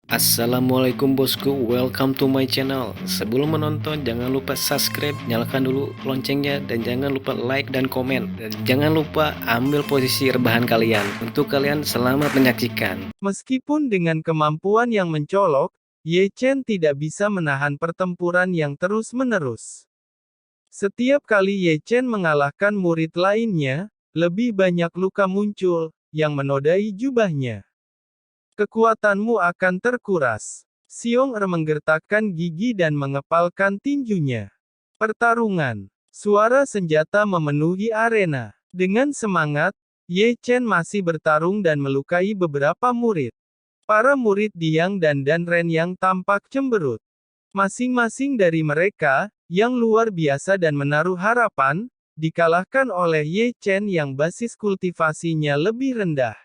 Assalamualaikum bosku, welcome to my channel. Sebelum menonton, jangan lupa subscribe, nyalakan dulu loncengnya, dan jangan lupa like dan komen. Dan jangan lupa ambil posisi rebahan kalian. Untuk kalian, selamat menyaksikan. Meskipun dengan kemampuan yang mencolok, Ye Chen tidak bisa menahan pertempuran yang terus-menerus. Setiap kali Ye Chen mengalahkan murid lainnya, lebih banyak luka muncul, yang menodai jubahnya. Kekuatanmu akan terkuras. Xiong Er menggertakkan gigi dan mengepalkan tinjunya. Pertarungan. Suara senjata memenuhi arena. Dengan semangat, Ye Chen masih bertarung dan melukai beberapa murid. Para murid Diang dan Ren yang tampak cemberut. Masing-masing dari mereka, yang luar biasa dan menaruh harapan, dikalahkan oleh Ye Chen yang basis kultivasinya lebih rendah.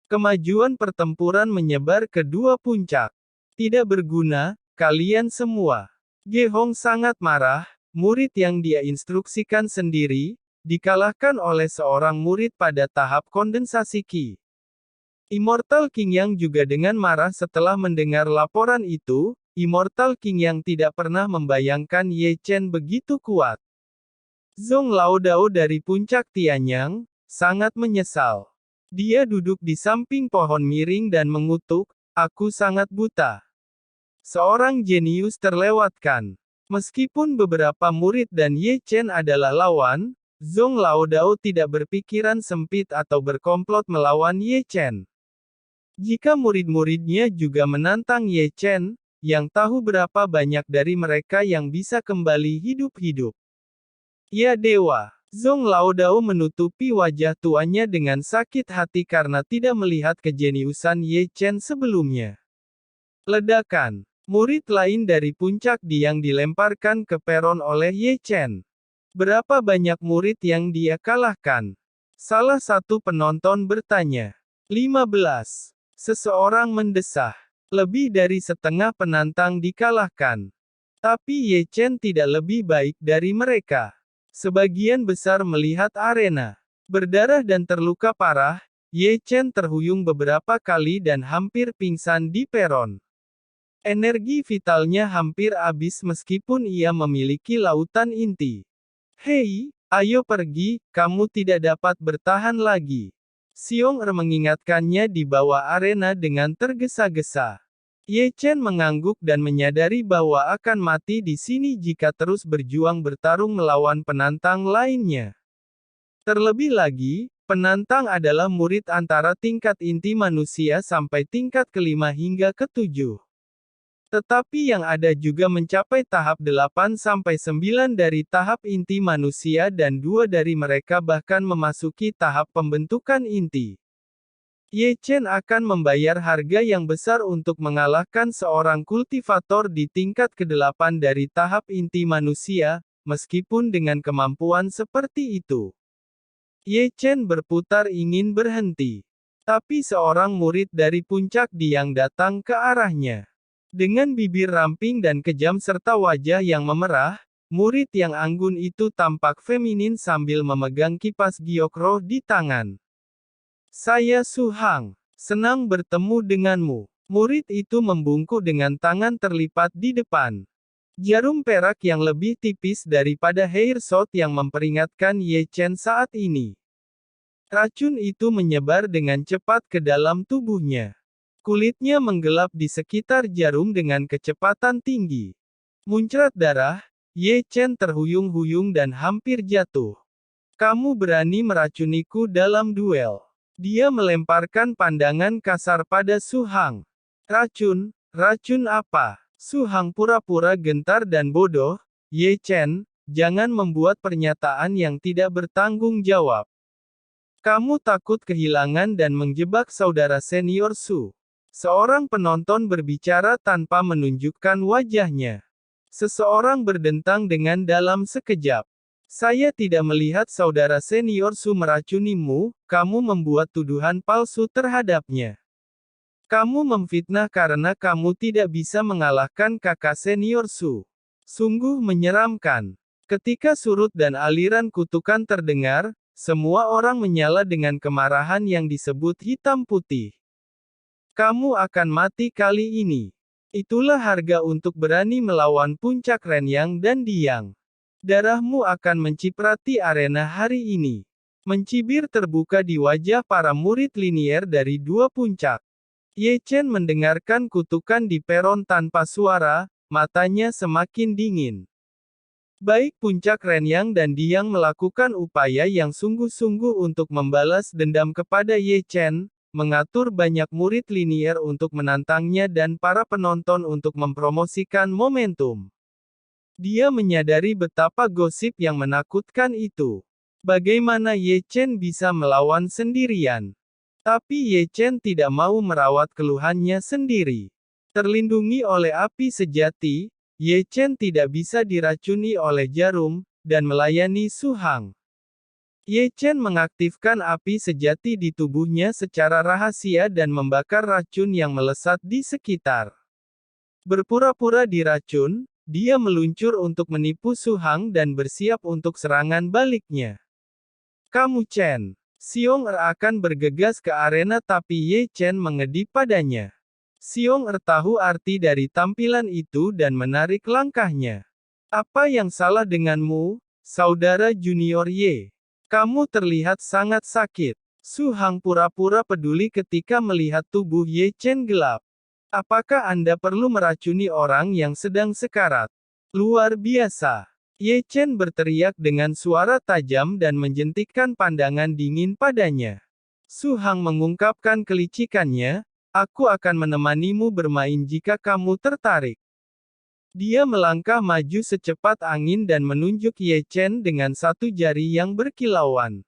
Kemajuan pertempuran menyebar ke dua puncak. Tidak berguna, kalian semua. Ge Hong sangat marah, murid yang dia instruksikan sendiri, dikalahkan oleh seorang murid pada tahap kondensasi Qi. Immortal King Yang juga dengan marah setelah mendengar laporan itu. Immortal King Yang tidak pernah membayangkan Ye Chen begitu kuat. Zhong Laodao dari puncak Tianyang, sangat menyesal. Dia duduk di samping pohon miring dan mengutuk, "Aku sangat buta." Seorang jenius terlewatkan. Meskipun beberapa murid dan Ye Chen adalah lawan, Zhong Laodao tidak berpikiran sempit atau berkomplot melawan Ye Chen. Jika murid-muridnya juga menantang Ye Chen, yang tahu berapa banyak dari mereka yang bisa kembali hidup-hidup. Ya dewa. Zhong Laodao menutupi wajah tuanya dengan sakit hati karena tidak melihat kejeniusan Ye Chen sebelumnya. Ledakan. Murid lain dari puncak Diang dilemparkan ke peron oleh Ye Chen. Berapa banyak murid yang dia kalahkan? Salah satu penonton bertanya. 15. Seseorang mendesah. Lebih dari setengah penantang dikalahkan. Tapi Ye Chen tidak lebih baik dari mereka. Sebagian besar melihat arena berdarah dan terluka parah. Ye Chen terhuyung beberapa kali dan hampir pingsan di peron. Energi vitalnya hampir habis meskipun ia memiliki lautan inti. "Hei, ayo pergi, kamu tidak dapat bertahan lagi." Xiong Er mengingatkannya di bawah arena dengan tergesa-gesa. Ye Chen mengangguk dan menyadari bahwa akan mati di sini jika terus berjuang bertarung melawan penantang lainnya. Terlebih lagi, penantang adalah murid antara tingkat inti manusia sampai tingkat kelima hingga ketujuh. Tetapi yang ada juga mencapai tahap 8 sampai 9 dari tahap inti manusia dan dua dari mereka bahkan memasuki tahap pembentukan inti. Ye Chen akan membayar harga yang besar untuk mengalahkan seorang kultivator di tingkat ke-8 dari tahap inti manusia, meskipun dengan kemampuan seperti itu. Ye Chen berputar ingin berhenti. Tapi seorang murid dari puncak Diang datang ke arahnya. Dengan bibir ramping dan kejam serta wajah yang memerah, murid yang anggun itu tampak feminin sambil memegang kipas giok roh di tangan. "Saya Su Hang. Senang bertemu denganmu." Murid itu membungkuk dengan tangan terlipat di depan. Jarum perak yang lebih tipis daripada hair shot yang memperingatkan Ye Chen saat ini. Racun itu menyebar dengan cepat ke dalam tubuhnya. Kulitnya menggelap di sekitar jarum dengan kecepatan tinggi. Muncrat darah, Ye Chen terhuyung-huyung dan hampir jatuh. "Kamu berani meracuniku dalam duel?" Dia melemparkan pandangan kasar pada Su Hang. "Racun? Racun apa?" Su Hang pura-pura gentar dan bodoh. "Ye Chen, jangan membuat pernyataan yang tidak bertanggung jawab. Kamu takut kehilangan dan menjebak saudara senior Su." Seorang penonton berbicara tanpa menunjukkan wajahnya. Seseorang berdentang dengan dalam sekejap. "Saya tidak melihat saudara senior Su meracunimu, kamu membuat tuduhan palsu terhadapnya. Kamu memfitnah karena kamu tidak bisa mengalahkan kakak senior Su." Sungguh menyeramkan. Ketika surut dan aliran kutukan terdengar, semua orang menyala dengan kemarahan yang disebut hitam putih. Kamu akan mati kali ini. Itulah harga untuk berani melawan puncak Renyang dan Diang. Darahmu akan menciprati arena hari ini. Mencibir terbuka di wajah para murid linier dari dua puncak. Ye Chen mendengarkan kutukan di peron tanpa suara, matanya semakin dingin. Baik puncak Renyang dan Diang melakukan upaya yang sungguh-sungguh untuk membalas dendam kepada Ye Chen, mengatur banyak murid linier untuk menantangnya dan para penonton untuk mempromosikan momentum. Dia menyadari betapa gosip yang menakutkan itu. Bagaimana Ye Chen bisa melawan sendirian? Tapi Ye Chen tidak mau merawat keluhannya sendiri. Terlindungi oleh api sejati, Ye Chen tidak bisa diracuni oleh jarum, dan melayani Su Hang. Ye Chen mengaktifkan api sejati di tubuhnya secara rahasia dan membakar racun yang melesat di sekitar. Berpura-pura diracun, dia meluncur untuk menipu Su Hang dan bersiap untuk serangan baliknya. Kamu Chen. Xiong Er akan bergegas ke arena tapi Ye Chen mengedip padanya. Xiong Er tahu arti dari tampilan itu dan menarik langkahnya. Apa yang salah denganmu, saudara junior Ye? Kamu terlihat sangat sakit. Su Hang pura-pura peduli ketika melihat tubuh Ye Chen gelap. Apakah Anda perlu meracuni orang yang sedang sekarat? Luar biasa. Ye Chen berteriak dengan suara tajam dan menjentikkan pandangan dingin padanya. Su Hang mengungkapkan kelicikannya, aku akan menemanimu bermain jika kamu tertarik. Dia melangkah maju secepat angin dan menunjuk Ye Chen dengan satu jari yang berkilauan.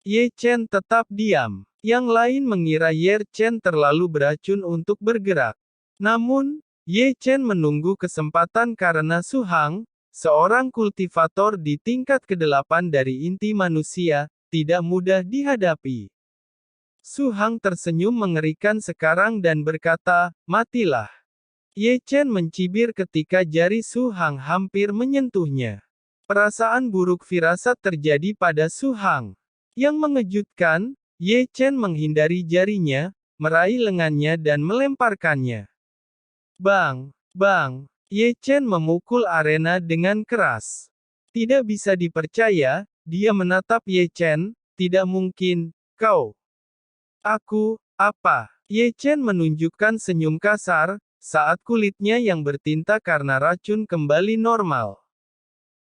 Ye Chen tetap diam. Yang lain mengira Ye Chen terlalu beracun untuk bergerak. Namun, Ye Chen menunggu kesempatan karena Su Hang, seorang kultivator di tingkat ke-8 dari inti manusia, tidak mudah dihadapi. Su Hang tersenyum mengerikan sekarang dan berkata, matilah. Ye Chen mencibir ketika jari Su Hang hampir menyentuhnya. Perasaan buruk firasat terjadi pada Su Hang. Yang mengejutkan, Ye Chen menghindari jarinya, meraih lengannya dan melemparkannya. Bang! Bang! Ye Chen memukul arena dengan keras. Tidak bisa dipercaya, dia menatap Ye Chen, tidak mungkin, kau. Aku, apa? Ye Chen menunjukkan senyum kasar, saat kulitnya yang bertinta karena racun kembali normal.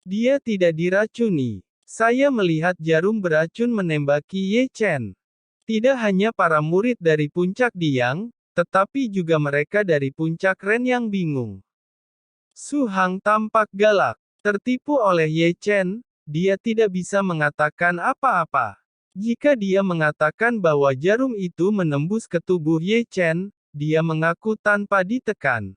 Dia tidak diracuni. Saya melihat jarum beracun menembaki Ye Chen. Tidak hanya para murid dari puncak Diang, tetapi juga mereka dari puncak Ren yang bingung. Su Hang tampak galak. Tertipu oleh Ye Chen, dia tidak bisa mengatakan apa-apa. Jika dia mengatakan bahwa jarum itu menembus ke tubuh Ye Chen, dia mengaku tanpa ditekan.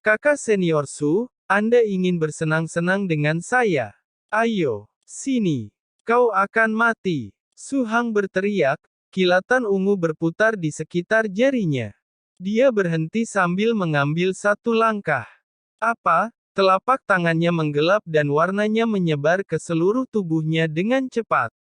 Kakak senior Su, Anda ingin bersenang-senang dengan saya? Ayo, sini. Kau akan mati. Su Hang berteriak, kilatan ungu berputar di sekitar jarinya. Dia berhenti sambil mengambil satu langkah. Apa? Telapak tangannya menggelap dan warnanya menyebar ke seluruh tubuhnya dengan cepat.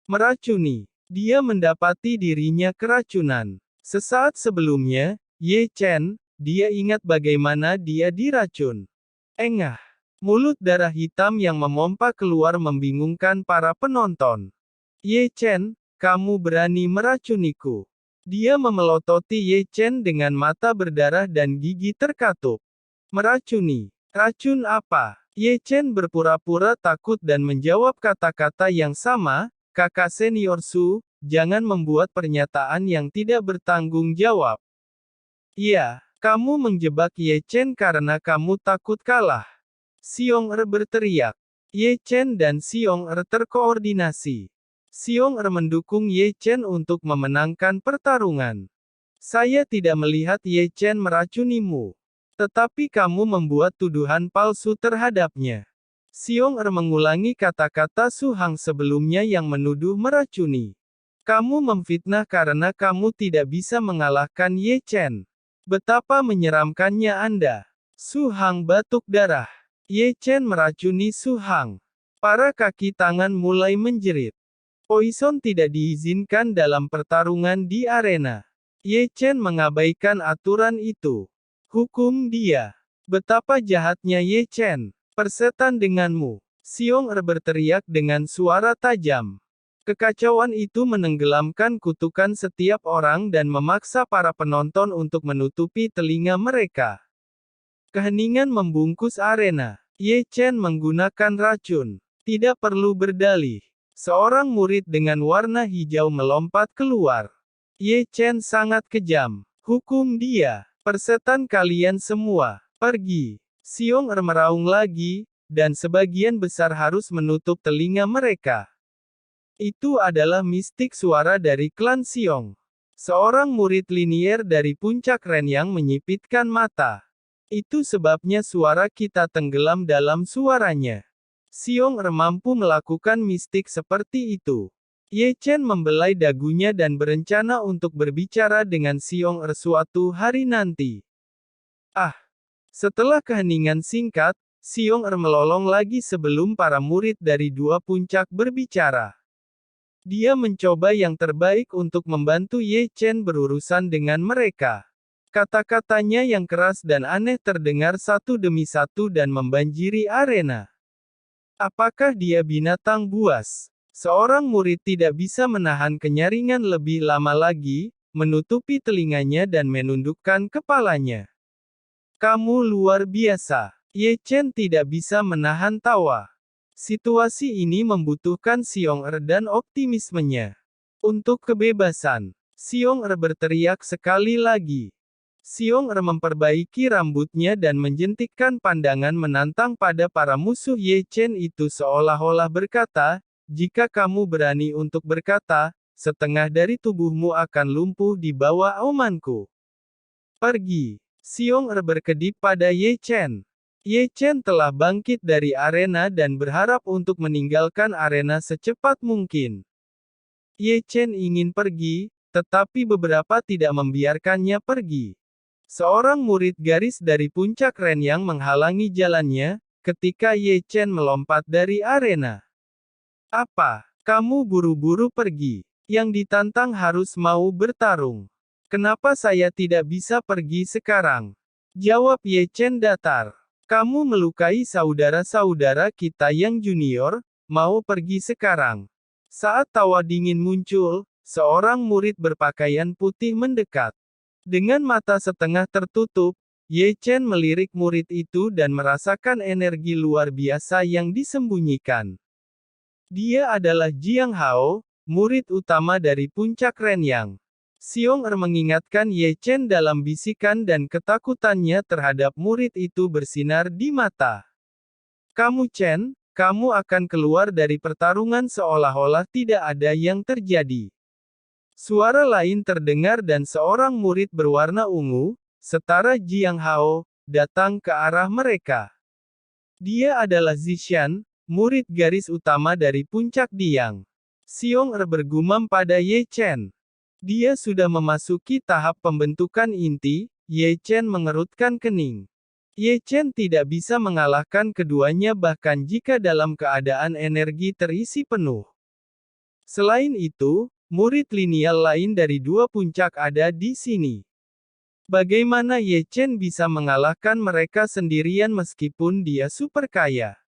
Meracuni. Dia mendapati dirinya keracunan. Sesaat sebelumnya, Ye Chen, dia ingat bagaimana dia diracun. Engah. Mulut darah hitam yang memompa keluar membingungkan para penonton. Ye Chen, kamu berani meracuniku. Dia memelototi Ye Chen dengan mata berdarah dan gigi terkatup. Meracuni. Racun apa? Ye Chen berpura-pura takut dan menjawab kata-kata yang sama, kakak senior Su, jangan membuat pernyataan yang tidak bertanggung jawab. Iya, kamu menjebak Ye Chen karena kamu takut kalah. Xiong Er berteriak. Ye Chen dan Xiong Er terkoordinasi. Xiong Er mendukung Ye Chen untuk memenangkan pertarungan. Saya tidak melihat Ye Chen meracunimu. Tetapi kamu membuat tuduhan palsu terhadapnya. Xiong Er mengulangi kata-kata Su Hang sebelumnya yang menuduh meracuni. Kamu memfitnah karena kamu tidak bisa mengalahkan Ye Chen. Betapa menyeramkannya Anda. Su Hang batuk darah. Ye Chen meracuni Su Hang. Para kaki tangan mulai menjerit. Poison tidak diizinkan dalam pertarungan di arena. Ye Chen mengabaikan aturan itu. Hukum dia. Betapa jahatnya Ye Chen. Persetan denganmu. Xiong Er berteriak dengan suara tajam. Kekacauan itu menenggelamkan kutukan setiap orang dan memaksa para penonton untuk menutupi telinga mereka. Keheningan membungkus arena. Ye Chen menggunakan racun. Tidak perlu berdalih. Seorang murid dengan warna hijau melompat keluar. Ye Chen sangat kejam. Hukum dia. Persetan kalian semua. Pergi. Xiong Er meraung lagi, dan sebagian besar harus menutup telinga mereka. Itu adalah mistik suara dari klan Xiong. Seorang murid linier dari puncak Renyang menyipitkan mata. Itu sebabnya suara kita tenggelam dalam suaranya. Xiong Er mampu melakukan mistik seperti itu. Ye Chen membelai dagunya dan berencana untuk berbicara dengan Xiong Er suatu hari nanti. Ah! Setelah keheningan singkat, Xiong Er melolong lagi sebelum para murid dari dua puncak berbicara. Dia mencoba yang terbaik untuk membantu Ye Chen berurusan dengan mereka. Kata-katanya yang keras dan aneh terdengar satu demi satu dan membanjiri arena. Apakah dia binatang buas? Seorang murid tidak bisa menahan kenyaringan lebih lama lagi, menutupi telinganya dan menundukkan kepalanya. Kamu luar biasa. Ye Chen tidak bisa menahan tawa. Situasi ini membutuhkan Xiong Er dan optimismenya. Untuk kebebasan. Xiong Er berteriak sekali lagi. Xiong Er memperbaiki rambutnya dan menjentikkan pandangan menantang pada para musuh Ye Chen itu seolah-olah berkata, jika kamu berani untuk berkata, setengah dari tubuhmu akan lumpuh di bawah aumanku. Pergi. Xiong Er berkedip pada Ye Chen. Ye Chen telah bangkit dari arena dan berharap untuk meninggalkan arena secepat mungkin. Ye Chen ingin pergi, tetapi beberapa tidak membiarkannya pergi. Seorang murid garis dari puncak Renyang menghalangi jalannya, ketika Ye Chen melompat dari arena. Apa? Kamu buru-buru pergi. Yang ditantang harus mau bertarung. Kenapa saya tidak bisa pergi sekarang? Jawab Ye Chen datar. Kamu melukai saudara-saudara kita yang junior, mau pergi sekarang. Saat tawa dingin muncul, seorang murid berpakaian putih mendekat. Dengan mata setengah tertutup, Ye Chen melirik murid itu dan merasakan energi luar biasa yang disembunyikan. Dia adalah Jiang Hao, murid utama dari puncak Renyang. Xiong Er mengingatkan Ye Chen dalam bisikan dan ketakutannya terhadap murid itu bersinar di mata. Kamu Chen, kamu akan keluar dari pertarungan seolah-olah tidak ada yang terjadi. Suara lain terdengar dan seorang murid berwarna ungu, setara Jiang Hao, datang ke arah mereka. Dia adalah Zishan, murid garis utama dari puncak Diang. Xiong Er bergumam pada Ye Chen. Dia sudah memasuki tahap pembentukan inti. Ye Chen mengerutkan kening. Ye Chen tidak bisa mengalahkan keduanya bahkan jika dalam keadaan energi terisi penuh. Selain itu, murid lineal lain dari dua puncak ada di sini. Bagaimana Ye Chen bisa mengalahkan mereka sendirian meskipun dia super kaya?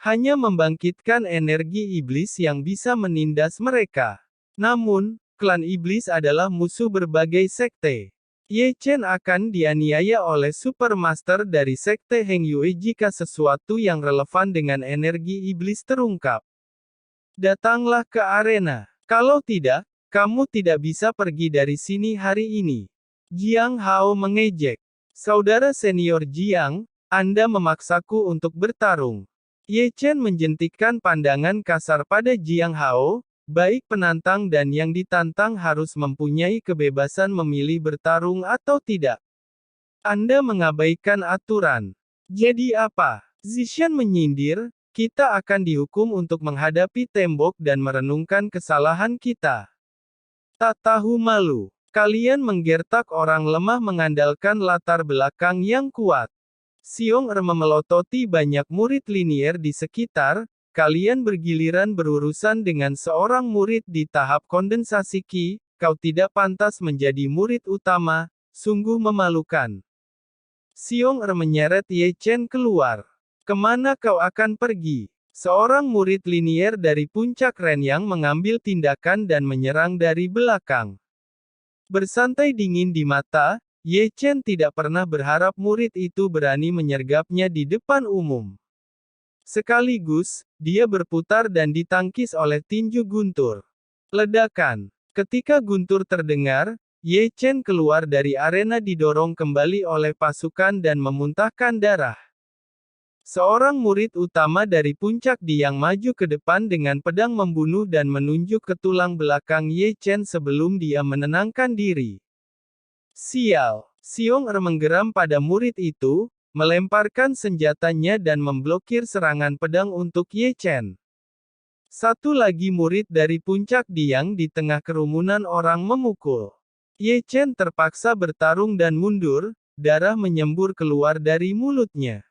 Hanya membangkitkan energi iblis yang bisa menindas mereka. Namun, klan iblis adalah musuh berbagai sekte. Ye Chen akan dianiaya oleh Supermaster dari sekte Heng Yue jika sesuatu yang relevan dengan energi iblis terungkap. Datanglah ke arena. Kalau tidak, kamu tidak bisa pergi dari sini hari ini. Jiang Hao mengejek. Saudara senior Jiang, Anda memaksaku untuk bertarung. Ye Chen menjentikkan pandangan kasar pada Jiang Hao, baik penantang dan yang ditantang harus mempunyai kebebasan memilih bertarung atau tidak. Anda mengabaikan aturan. Jadi apa? Zishan menyindir, kita akan dihukum untuk menghadapi tembok dan merenungkan kesalahan kita. Tak tahu malu. Kalian menggertak orang lemah mengandalkan latar belakang yang kuat. Xiong Er memelototi banyak murid linier di sekitar, kalian bergiliran berurusan dengan seorang murid di tahap kondensasi Qi, kau tidak pantas menjadi murid utama, sungguh memalukan. Xiong menyeret Ye Chen keluar. Kemana kau akan pergi? Seorang murid linier dari puncak Renyang mengambil tindakan dan menyerang dari belakang. Bersantai dingin di mata, Ye Chen tidak pernah berharap murid itu berani menyergapnya di depan umum. Sekaligus, dia berputar dan ditangkis oleh tinju guntur. Ledakan. Ketika guntur terdengar, Ye Chen keluar dari arena didorong kembali oleh pasukan dan memuntahkan darah. Seorang murid utama dari puncak Diang maju ke depan dengan pedang membunuh dan menunjuk ke tulang belakang Ye Chen sebelum dia menenangkan diri. Sial! Xiong menggeram pada murid itu, melemparkan senjatanya dan memblokir serangan pedang untuk Ye Chen. Satu lagi murid dari puncak Diang di tengah kerumunan orang memukul. Ye Chen terpaksa bertarung dan mundur, darah menyembur keluar dari mulutnya.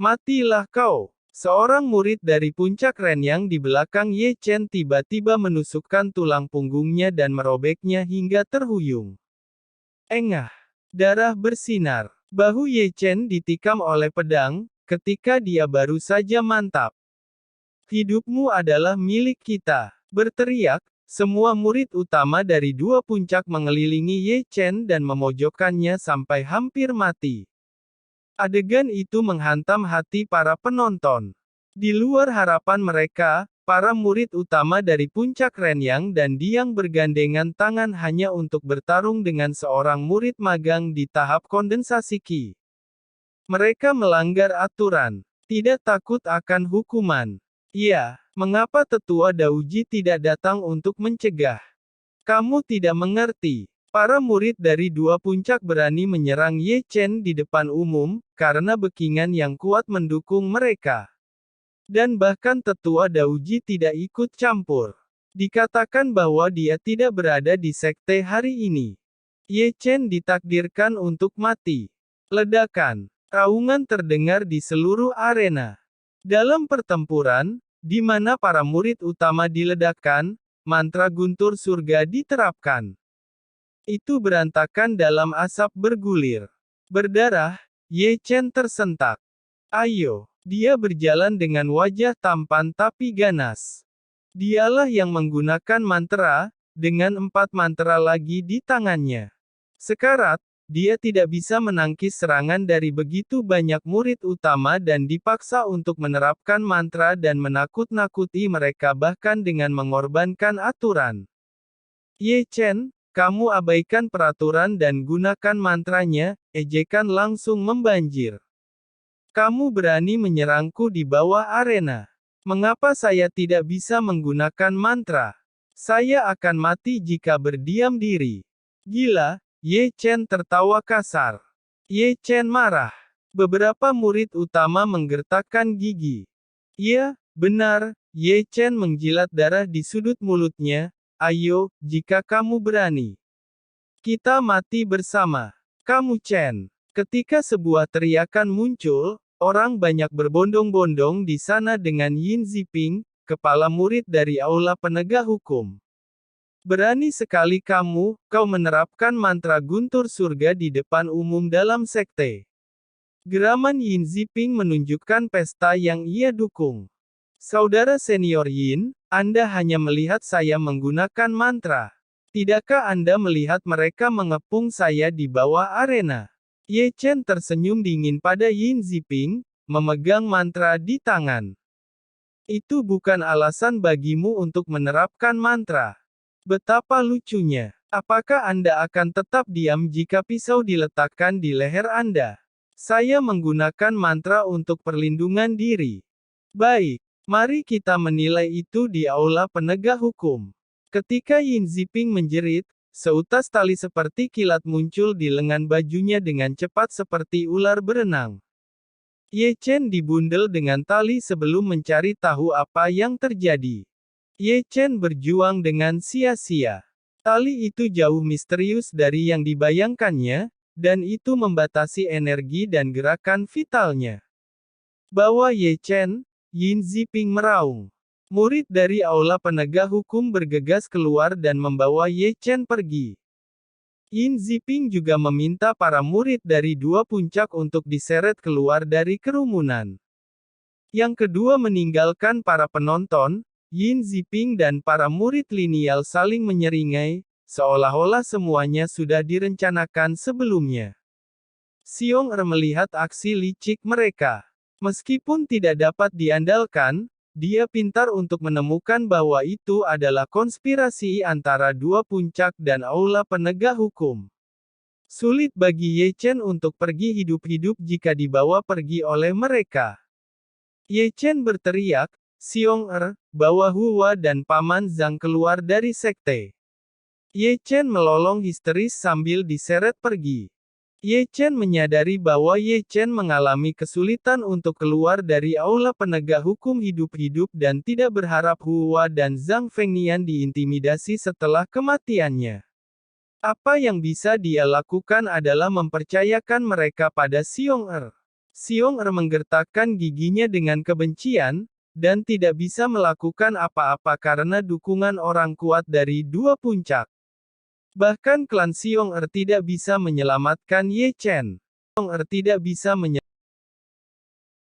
Matilah kau! Seorang murid dari puncak Renyang di belakang Ye Chen tiba-tiba menusukkan tulang punggungnya dan merobeknya hingga terhuyung. Engah! Darah bersinar. Bahu Ye Chen ditikam oleh pedang, ketika dia baru saja mantap. Hidupmu adalah milik kita. Berteriak, semua murid utama dari dua puncak mengelilingi Ye Chen dan memojokkannya sampai hampir mati. Adegan itu menghantam hati para penonton. Di luar harapan mereka, para murid utama dari puncak Renyang dan Diang bergandengan tangan hanya untuk bertarung dengan seorang murid magang di tahap kondensasi Qi. Mereka melanggar aturan. Tidak takut akan hukuman. Iya, mengapa Tetua Dauji tidak datang untuk mencegah? Kamu tidak mengerti. Para murid dari dua puncak berani menyerang Ye Chen di depan umum, karena backingan yang kuat mendukung mereka. Dan bahkan Tetua Dauji tidak ikut campur. Dikatakan bahwa dia tidak berada di sekte hari ini. Ye Chen ditakdirkan untuk mati. Ledakan. Raungan terdengar di seluruh arena. Dalam pertempuran, di mana para murid utama diledakkan, mantra guntur surga diterapkan. Itu berantakan dalam asap bergulir. Berdarah, Ye Chen tersentak. Ayo! Dia berjalan dengan wajah tampan tapi ganas. Dialah yang menggunakan mantra, dengan 4 mantra lagi di tangannya. Sekarat, dia tidak bisa menangkis serangan dari begitu banyak murid utama dan dipaksa untuk menerapkan mantra dan menakut-nakuti mereka bahkan dengan mengorbankan aturan. Ye Chen, kamu abaikan peraturan dan gunakan mantranya, ejekan langsung membanjir. Kamu berani menyerangku di bawah arena. Mengapa saya tidak bisa menggunakan mantra? Saya akan mati jika berdiam diri. Gila, Ye Chen tertawa kasar. Ye Chen marah. Beberapa murid utama menggertakkan gigi. Iya, benar, Ye Chen menjilat darah di sudut mulutnya. Ayo, jika kamu berani. Kita mati bersama. Kamu Chen. Ketika sebuah teriakan muncul, orang banyak berbondong-bondong di sana dengan Yin Ziping, kepala murid dari aula penegak hukum. Berani sekali kamu, kau menerapkan mantra guntur surga di depan umum dalam sekte. Geraman Yin Ziping menunjukkan pesta yang ia dukung. Saudara senior Yin, Anda hanya melihat saya menggunakan mantra. Tidakkah Anda melihat mereka mengepung saya di bawah arena? Ye Chen tersenyum dingin pada Yin Ziping, memegang mantra di tangan. Itu bukan alasan bagimu untuk menerapkan mantra. Betapa lucunya. Apakah Anda akan tetap diam jika pisau diletakkan di leher Anda? Saya menggunakan mantra untuk perlindungan diri. Baik, mari kita menilai itu di aula penegak hukum. Ketika Yin Ziping menjerit, seutas tali seperti kilat muncul di lengan bajunya dengan cepat seperti ular berenang. Ye Chen dibundel dengan tali sebelum mencari tahu apa yang terjadi. Ye Chen berjuang dengan sia-sia. Tali itu jauh misterius dari yang dibayangkannya, dan itu membatasi energi dan gerakan vitalnya. Bawa Ye Chen, Yin Ziping meraung. Murid dari aula penegak hukum bergegas keluar dan membawa Ye Chen pergi. Yin Ziping juga meminta para murid dari dua puncak untuk diseret keluar dari kerumunan. Yang kedua meninggalkan para penonton, Yin Ziping dan para murid linial saling menyeringai, seolah-olah semuanya sudah direncanakan sebelumnya. Xiong Er melihat aksi licik mereka. Meskipun tidak dapat diandalkan, dia pintar untuk menemukan bahwa itu adalah konspirasi antara dua puncak dan aula penegak hukum. Sulit bagi Ye Chen untuk pergi hidup-hidup jika dibawa pergi oleh mereka. Ye Chen berteriak, "Xiong Er, bawa Hua dan Paman Zhang keluar dari sekte." Ye Chen melolong histeris sambil diseret pergi. Ye Chen menyadari bahwa Ye Chen mengalami kesulitan untuk keluar dari aula penegak hukum hidup-hidup dan tidak berharap Hua dan Zhang Fengnian diintimidasi setelah kematiannya. Apa yang bisa dia lakukan adalah mempercayakan mereka pada Xiong Er. Xiong Er menggertakkan giginya dengan kebencian, dan tidak bisa melakukan apa-apa karena dukungan orang kuat dari dua puncak. Bahkan klan Xiong Er tidak bisa menyelamatkan Ye Chen. Xiong Er tidak bisa menyelamatkan